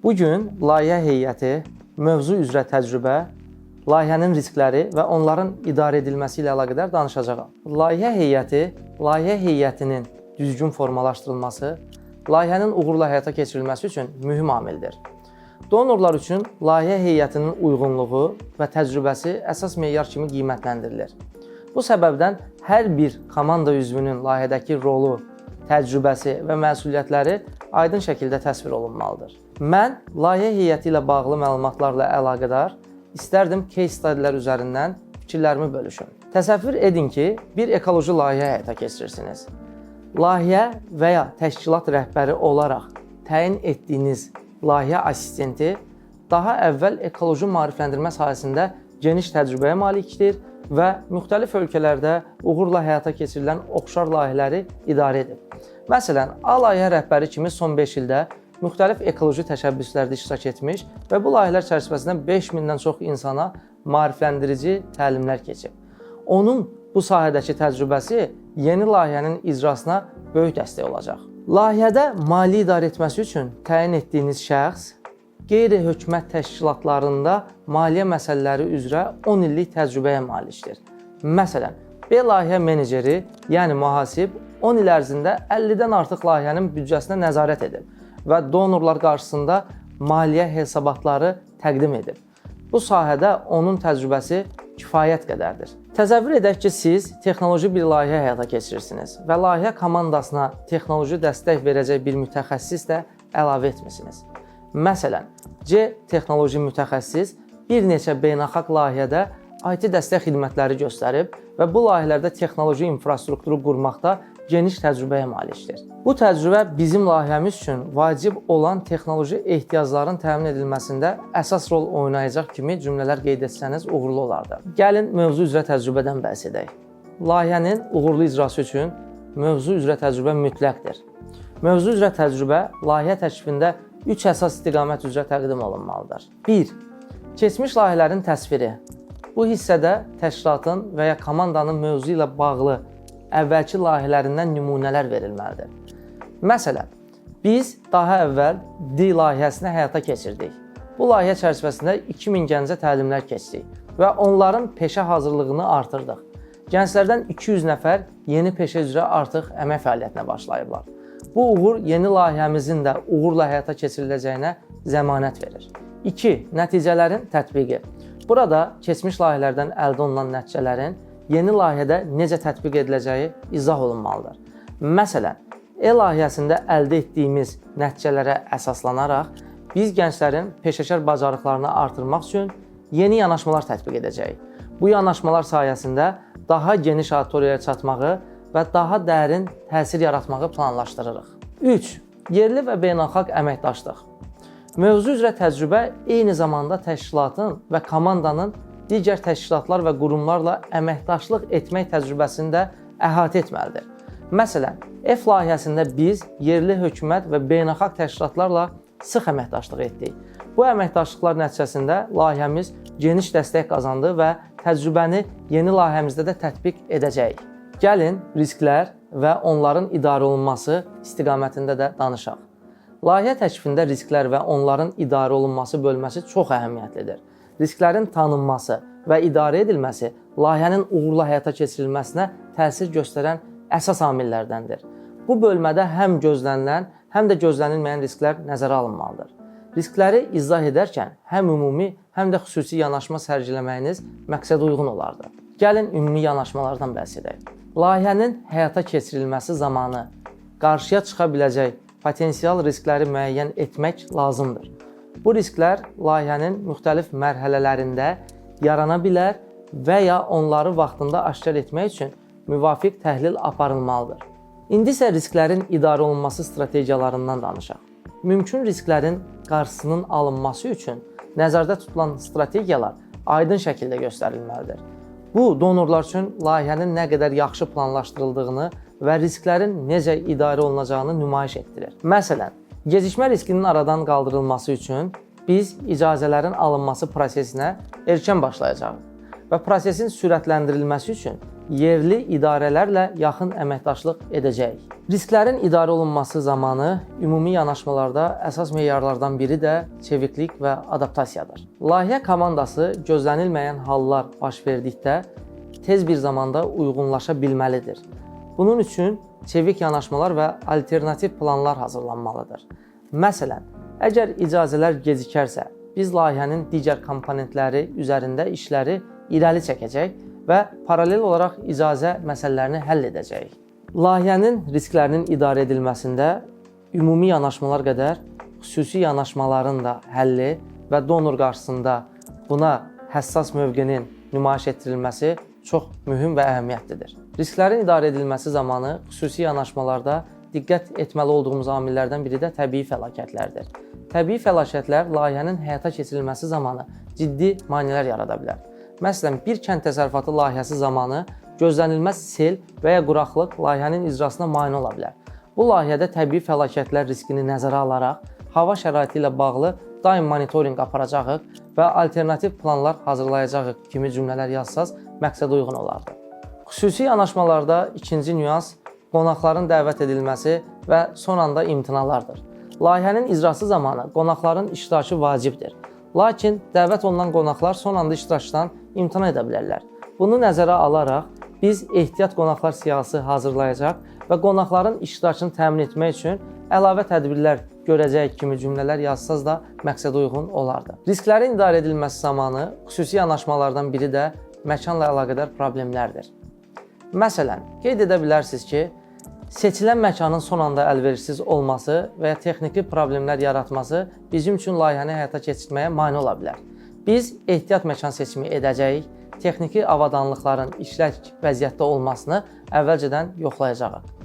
Bugün layihə heyəti, mövzu üzrə təcrübə, layihənin riskləri və onların idarə edilməsi ilə əlaqədar danışacağam. Layihə heyətinin düzgün formalaşdırılması, layihənin uğurla həyata keçirilməsi üçün mühüm amildir. Donorlar üçün layihə heyətinin uyğunluğu və təcrübəsi əsas meyar kimi qiymətləndirilir. Bu səbəbdən hər bir komanda üzvünün layihədəki rolu, təcrübəsi və məsuliyyətləri aydın şəkildə təsvir olunmalıdır. Mən layihə heyəti ilə bağlı məlumatlarla əlaqədar istərdim case studylər üzərindən fikirlərimi bölüşüm. Təsəvvür edin ki, bir ekoloji layihə həyata keçirirsiniz. Layihə və ya təşkilat rəhbəri olaraq təyin etdiyiniz layihə assistenti daha əvvəl ekoloji maarifləndirmə sahəsində geniş təcrübəyə malikdir və müxtəlif ölkələrdə uğurla həyata keçirilən oxşar layihələri idarə edib. Məsələn, A layihə rəhbəri kimi son 5 ildə müxtəlif ekoloji təşəbbüslərdə iştirak etmiş və bu layihələr çərçivəsində 5000-dən çox insana maarifləndirici təlimlər keçib. Onun bu sahədəki təcrübəsi yeni layihənin icrasına böyük dəstək olacaq. Layihədə mali idarə etməsi üçün təyin etdiyiniz şəxs qeyri-hökumət təşkilatlarında maliyyə məsələləri üzrə 10 illik təcrübəyə malikdir. Məsələn, B layihə meneceri, yəni mühasib 10 il ərzində 50-dən artıq layihənin büdcəsinə nəzarət edib və donorlar qarşısında maliyyə hesabatları təqdim edib. Bu sahədə onun təcrübəsi kifayət qədərdir. Təsəvvür edək ki, siz texnoloji bir layihə həyata keçirirsiniz və layihə komandasına texnoloji dəstək verəcək bir mütəxəssis də əlavə etmisiniz. Məsələn, C texnoloji mütəxəssis bir neçə beynəlxalq layihədə IT dəstək xidmətləri göstərib və bu layihələrdə texnoloji infrastrukturu qurmaqda geniş təcrübəyə malikdir. Bu təcrübə bizim layihəmiz üçün vacib olan texnoloji ehtiyacların təmin edilməsində əsas rol oynayacaq kimi cümlələr qeyd etsəniz uğurlu olardı. Gəlin mövzu üzrə təcrübədən bəhs edək. Layihənin uğurlu icrası üçün mövzu üzrə təcrübə mütləqdir. Mövzu üzrə təcrübə layihə təklifində 3 əsas istiqamət üzrə təqdim olunmalıdır. 1. Keçmiş layihələrin təsviri. Bu hissədə təşkilatın və ya komandanın mövzu ilə bağlı əvvəlki layihələrindən nümunələr verilməlidir. Məsələn, biz daha əvvəl D layihəsini həyata keçirdik. Bu layihə çərçivəsində 2000 gəncə təlimlər keçdik və onların peşə hazırlığını artırdıq. Gənclərdən 200 nəfər yeni peşə üzrə artıq əmək fəaliyyətinə başlayıblar. Bu uğur yeni layihəmizin də uğurla həyata keçiriləcəyinə zəmanət verir. 2. Nəticələrin tətbiqi. Burada keçmiş layihələrdən əldə olunan nəticələrin yeni layihədə necə tətbiq ediləcəyi izah olunmalıdır. Məsələn, E layihəsində əldə etdiyimiz nəticələrə əsaslanaraq biz gənclərin peşəkar bacarıqlarını artırmaq üçün yeni yanaşmalar tətbiq edəcəyik. Bu yanaşmalar sayəsində daha geniş auditoriyaya çatmağı və daha dərin təsir yaratmağı planlaşdırırıq. 3. Yerli və beynəlxalq əməkdaşlıq. Mövzu üzrə təcrübə eyni zamanda təşkilatın və komandanın digər təşkilatlar və qurumlarla əməkdaşlıq etmək təcrübəsini də əhatə etməlidir. Məsələn, F layihəsində biz yerli hökumət və beynəlxalq təşkilatlarla sıx əməkdaşlıq etdik. Bu əməkdaşlıqlar nəticəsində layihəmiz geniş dəstək qazandı və təcrübəni yeni layihəmizdə də tətbiq edəcəyik. Gəlin, risklər və onların idarə olunması istiqamətində də danışaq. Layihə təklifində risklər və onların idarə olunması bölməsi çox əhəmiyyətlidir. Risklərin tanınması və idarə edilməsi layihənin uğurla həyata keçirilməsinə təsir göstərən əsas amillərdəndir. Bu bölmədə həm gözlənilən, həm də gözlənilməyən risklər nəzərə alınmalıdır. Riskləri izah edərkən həm ümumi, həm də xüsusi yanaşma sərgiləməyiniz məqsədə uyğun olardı. Gəlin ümumi yanaşmalardan bəhs edək. Layihənin həyata keçirilməsi zamanı qarşıya çıxa biləcək potensial riskləri müəyyən etmək lazımdır. Bu risklər layihənin müxtəlif mərhələlərində yarana bilər və ya onları vaxtında aşkar etmək üçün müvafiq təhlil aparılmalıdır. İndi isə risklərin idarə olunması strategiyalarından danışaq. Mümkün risklərin qarşısının alınması üçün nəzərdə tutulan strategiyalar aydın şəkildə göstərilməlidir. Bu, donorlar üçün layihənin nə qədər yaxşı planlaşdırıldığını və risklərin necə idarə olunacağını nümayiş etdirir. Məsələn, gecikmə riskinin aradan qaldırılması üçün biz icazələrin alınması prosesinə erkən başlayacağıq və prosesin sürətləndirilməsi üçün yerli idarələrlə yaxın əməkdaşlıq edəcəyik. Risklərin idarə olunması zamanı ümumi yanaşmalarda əsas meyarlardan biri də çeviklik və adaptasiyadır. Layihə komandası gözlənilməyən hallar baş verdikdə tez bir zamanda uyğunlaşa bilməlidir. Bunun üçün çevik yanaşmalar və alternativ planlar hazırlanmalıdır. Məsələn, əgər icazələr gecikərsə, biz layihənin digər komponentləri üzərində işləri irəli çəkəcək və paralel olaraq icazə məsələlərini həll edəcəyik. Layihənin risklərinin idarə edilməsində ümumi yanaşmalar qədər xüsusi yanaşmaların da həlli və donor qarşısında buna həssas mövqenin nümayiş etdirilməsi çox mühüm və əhəmiyyətlidir. Risklərin idarə edilməsi zamanı xüsusi yanaşmalarda diqqət etməli olduğumuz amillərdən biri də təbii fəlakətlərdir. Təbii fəlakətlər layihənin həyata keçirilməsi zamanı ciddi maneələr yarada bilər. Məsələn, bir kənd təsərrüfatı layihəsi zamanı gözlənilməz sel və ya quraqlıq layihənin icrasına mane ola bilər. Bu layihədə təbii fəlakətlər riskini nəzərə alaraq hava şəraiti ilə bağlı daim monitorinq aparacağıq və alternativ planlar hazırlayacağıq kimi cümlələr yazsaz məqsədə uyğun olardı. Xüsusi yanaşmalarda ikinci nüans qonaqların dəvət edilməsi və son anda imtinalardır. Layihənin icrası zamanı qonaqların iştirakı vacibdir. Lakin dəvət olunan qonaqlar son anda iştirakdan imtina edə bilərlər. Bunu nəzərə alaraq biz ehtiyat qonaqlar siyahısı hazırlayacaq və qonaqların iştirakını təmin etmək üçün əlavə tədbirlər görəcək kimi cümlələr yazsaz da məqsədə uyğun olardı. Risklərin idarə edilməsi zamanı xüsusi yanaşmalardan biri də məkanla əlaqədar problemlərdir. Məsələn, qeyd edə bilərsiniz ki, seçilən məkanın son anda əlverişsiz olması və ya texniki problemlər yaratması bizim üçün layihəni həyata keçirməyə mane ola bilər. Biz ehtiyat məkan seçimi edəcəyik, texniki avadanlıqların işlək vəziyyətdə olmasını əvvəlcədən yoxlayacağıq.